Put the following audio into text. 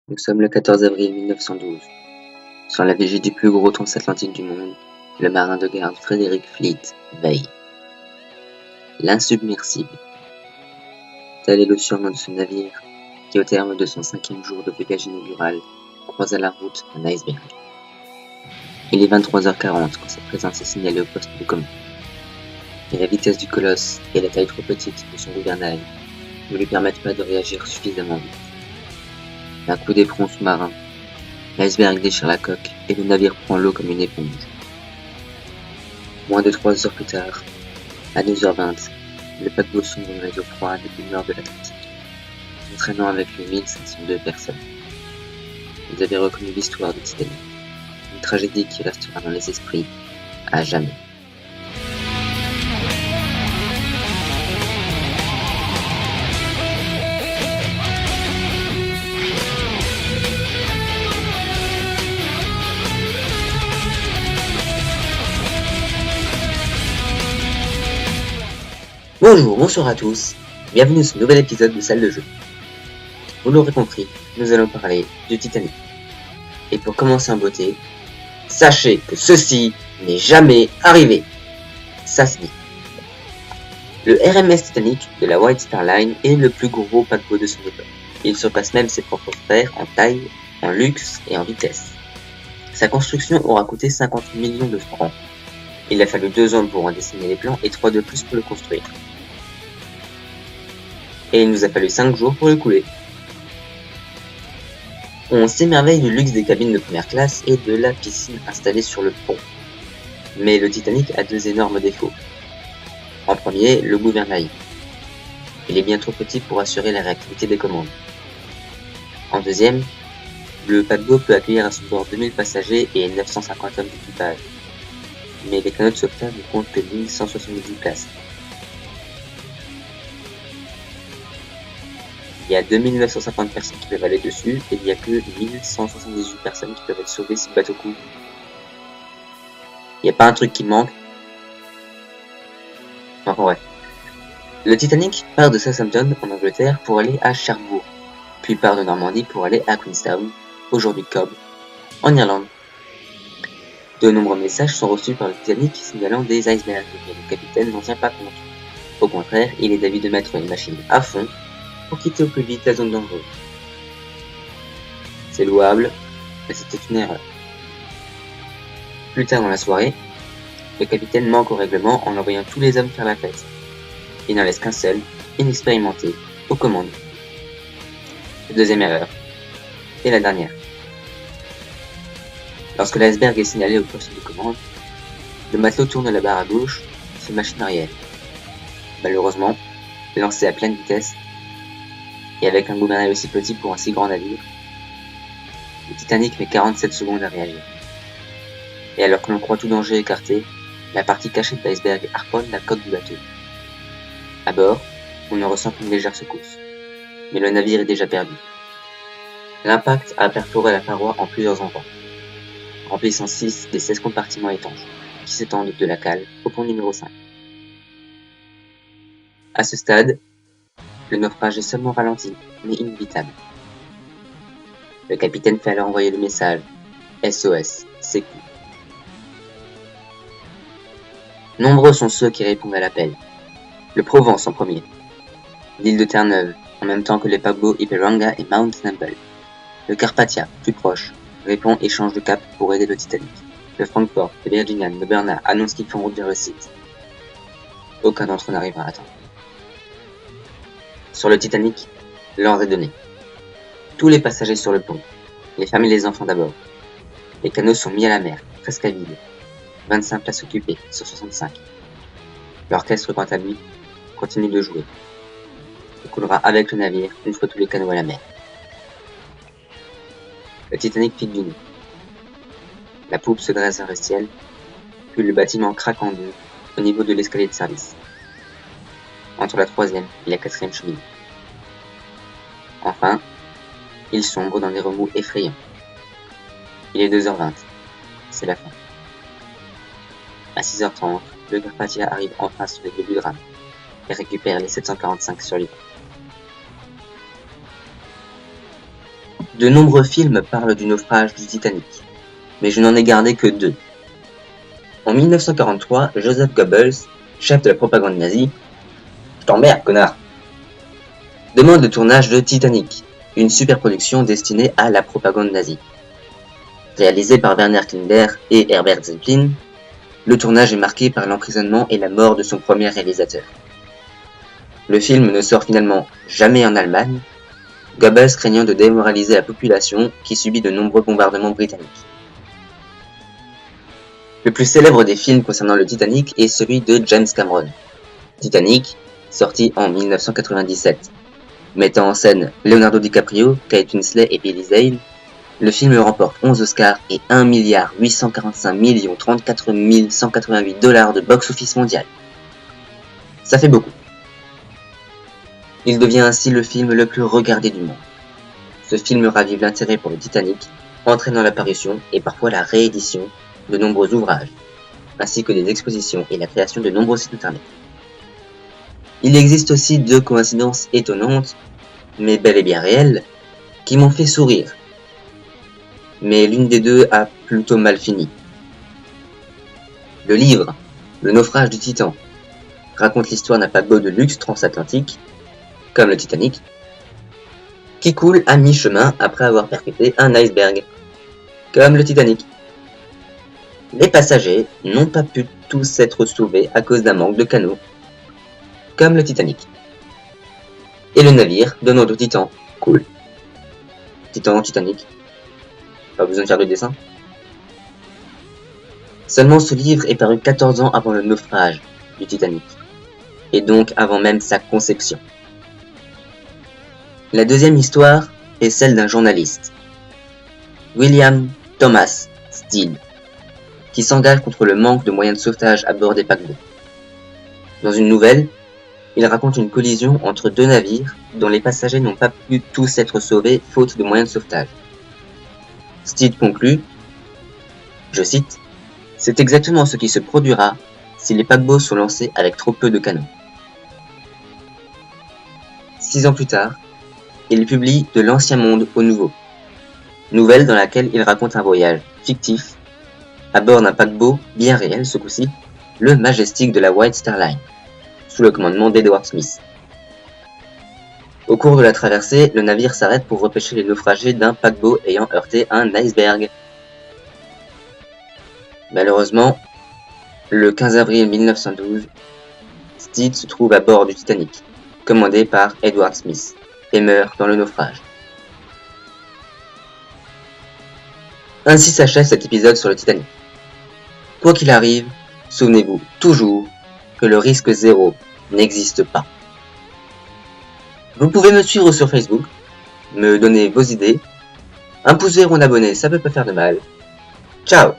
Nous sommes le 14 avril 1912. Sur la vigie du plus gros transatlantique du monde, le marin de garde Frederick Fleet veille. L'insubmersible. Tel est le surnom de ce navire qui, au terme de son 5e jour de voyage inaugural, croisa la route d'un iceberg. Il est 23h40 quand sa présence est signalée au poste de commande. Mais la vitesse du colosse et la taille trop petite de son gouvernail ne lui permettent pas de réagir suffisamment vite. D'un coup d'éperon sous-marin, l'iceberg déchire la coque et le navire prend l'eau comme une éponge. Moins de 3 heures plus tard, à 2h20, le paquebot sombre dans les eaux froides du nord de l'Atlantique, entraînant avec lui 1502 personnes. Vous avez reconnu l'histoire du Titanic, une tragédie qui restera dans les esprits à jamais. Bonjour, bonsoir à tous, bienvenue sur ce nouvel épisode de Salle de jeu. Vous l'aurez compris, nous allons parler du Titanic. Et pour commencer en beauté, sachez que ceci n'est jamais arrivé. Ça se dit. Le RMS Titanic de la White Star Line est le plus gros paquebot de son époque. Il surpasse même ses propres frères en taille, en luxe et en vitesse. Sa construction aura coûté 50 millions de francs. Il a fallu 2 ans pour en dessiner les plans et 3 de plus pour le construire. Et il nous a fallu 5 jours pour le couler. On s'émerveille du luxe des cabines de première classe et de la piscine installée sur le pont. Mais le Titanic a 2 énormes défauts. En premier, le gouvernail. Il est bien trop petit pour assurer la réactivité des commandes. En deuxième, le paquebot peut accueillir à son bord 2000 passagers et 950 hommes d'équipage. Mais les canots de sauvetage ne comptent que 1170 places. Il y a 2950 personnes qui peuvent aller dessus et il n'y a que 1178 personnes qui peuvent être sauvées si le bateau coule. Il n'y a pas un truc qui manque. Enfin bref. Le Titanic part de Southampton en Angleterre pour aller à Cherbourg, puis part de Normandie pour aller à Queenstown, aujourd'hui Cobb, en Irlande. De nombreux messages sont reçus par le Titanic signalant des icebergs, mais le capitaine n'en tient pas compte. Au contraire, il est d'avis de mettre les machines à fond pour quitter au plus vite la zone dangereuse. C'est louable, mais c'était une erreur. Plus tard dans la soirée, le capitaine manque au règlement en envoyant tous les hommes faire la fête. Il n'en laisse qu'un seul, inexpérimenté, aux commandes. La deuxième erreur. Et la dernière. Lorsque l'iceberg est signalé au poste de commande, le matelot tourne la barre à gauche, fait machine arrière. Malheureusement, lancé à pleine vitesse, et avec un gouvernail aussi petit pour un si grand navire, le Titanic met 47 secondes à réagir. Et alors que l'on croit tout danger écarté, la partie cachée de l'iceberg harponne la coque du bateau. À bord, on ne ressent qu'une légère secousse, mais le navire est déjà perdu. L'impact a perforé la paroi en plusieurs endroits, remplissant 6 des 16 compartiments étanches, qui s'étendent de la cale au pont numéro 5. À ce stade, le naufrage est seulement ralenti, mais inévitable. Le capitaine fait alors envoyer le message SOS, secours. Nombreux sont ceux qui répondent à l'appel. Le Provence en premier, l'île de Terre-Neuve, en même temps que les paquebots Iperanga et Mount Temple. Le Carpathia, plus proche, répond et change de cap pour aider le Titanic. Le Frankfurt, le Virginia, le Bernard annoncent qu'ils font route vers le site. Aucun d'entre eux n'arrivera à temps. Sur le Titanic, l'ordre est donné. Tous les passagers sur le pont, les femmes et les enfants d'abord. Les canots sont mis à la mer, presque à vide. 25 places occupées sur 65. L'orchestre, quant à lui, continue de jouer. Il coulera avec le navire une fois tous les canots à la mer. Le Titanic pique du nez. La poupe se dresse vers le ciel, puis le bâtiment craque en deux au niveau de l'escalier de service. Entre la 3e et la 4e cheminée. Enfin, il sombre dans des remous effrayants. Il est 2h20. C'est la fin. À 6h30, le Carpathia arrive enfin sur les lieux du drame et récupère les 745 survivants. De nombreux films parlent du naufrage du Titanic, mais je n'en ai gardé que 2. En 1943, Joseph Goebbels, chef de la propagande nazie, « Je t'emmerde, connard !» demande le tournage de Titanic, une superproduction destinée à la propagande nazie. Réalisé par Werner Klinder et Herbert Zeppelin, le tournage est marqué par l'emprisonnement et la mort de son premier réalisateur. Le film ne sort finalement jamais en Allemagne, Goebbels craignant de démoraliser la population qui subit de nombreux bombardements britanniques. Le plus célèbre des films concernant le Titanic est celui de James Cameron, Titanic, sorti en 1997. Mettant en scène Leonardo DiCaprio, Kate Winslet et Billy Zane, le film remporte 11 Oscars et 1 845 034 188 $ de box-office mondial. Ça fait beaucoup. Il devient ainsi le film le plus regardé du monde. Ce film ravive l'intérêt pour le Titanic, entraînant l'apparition et parfois la réédition de nombreux ouvrages, ainsi que des expositions et la création de nombreux sites internet. Il existe aussi 2 coïncidences étonnantes, mais bel et bien réelles, qui m'ont fait sourire. Mais l'une des 2 a plutôt mal fini. Le livre, Le naufrage du Titan, raconte l'histoire d'un paquebot de luxe transatlantique, comme le Titanic, qui coule à mi-chemin après avoir percuté un iceberg, comme le Titanic. Les passagers n'ont pas pu tous être sauvés à cause d'un manque de canaux, comme le Titanic. Et le navire, donnant au Titan, coule. Titan, Titanic. Pas besoin de faire de dessin. Seulement ce livre est paru 14 ans avant le naufrage du Titanic, et donc avant même sa conception. La deuxième histoire est celle d'un journaliste, William Thomas Stead, qui s'engage contre le manque de moyens de sauvetage à bord des paquebots. Dans une nouvelle, il raconte une collision entre 2 navires dont les passagers n'ont pas pu tous être sauvés faute de moyens de sauvetage. Stead conclut, je cite, « C'est exactement ce qui se produira si les paquebots sont lancés avec trop peu de canons. » 6 ans plus tard, il publie De l'Ancien Monde au Nouveau, nouvelle dans laquelle il raconte un voyage fictif à bord d'un paquebot bien réel ce coup-ci, le Majestic de la White Star Line, sous le commandement d'Edward Smith. Au cours de la traversée, le navire s'arrête pour repêcher les naufragés d'un paquebot ayant heurté un iceberg. Malheureusement, le 15 avril 1912, Stead se trouve à bord du Titanic, commandé par Edward Smith, et meurt dans le naufrage. Ainsi s'achève cet épisode sur le Titanic. Quoi qu'il arrive, souvenez-vous toujours que le risque zéro n'existe pas. Vous pouvez me suivre sur Facebook, me donner vos idées, un pouce vert ou un abonné, ça peut pas faire de mal. Ciao!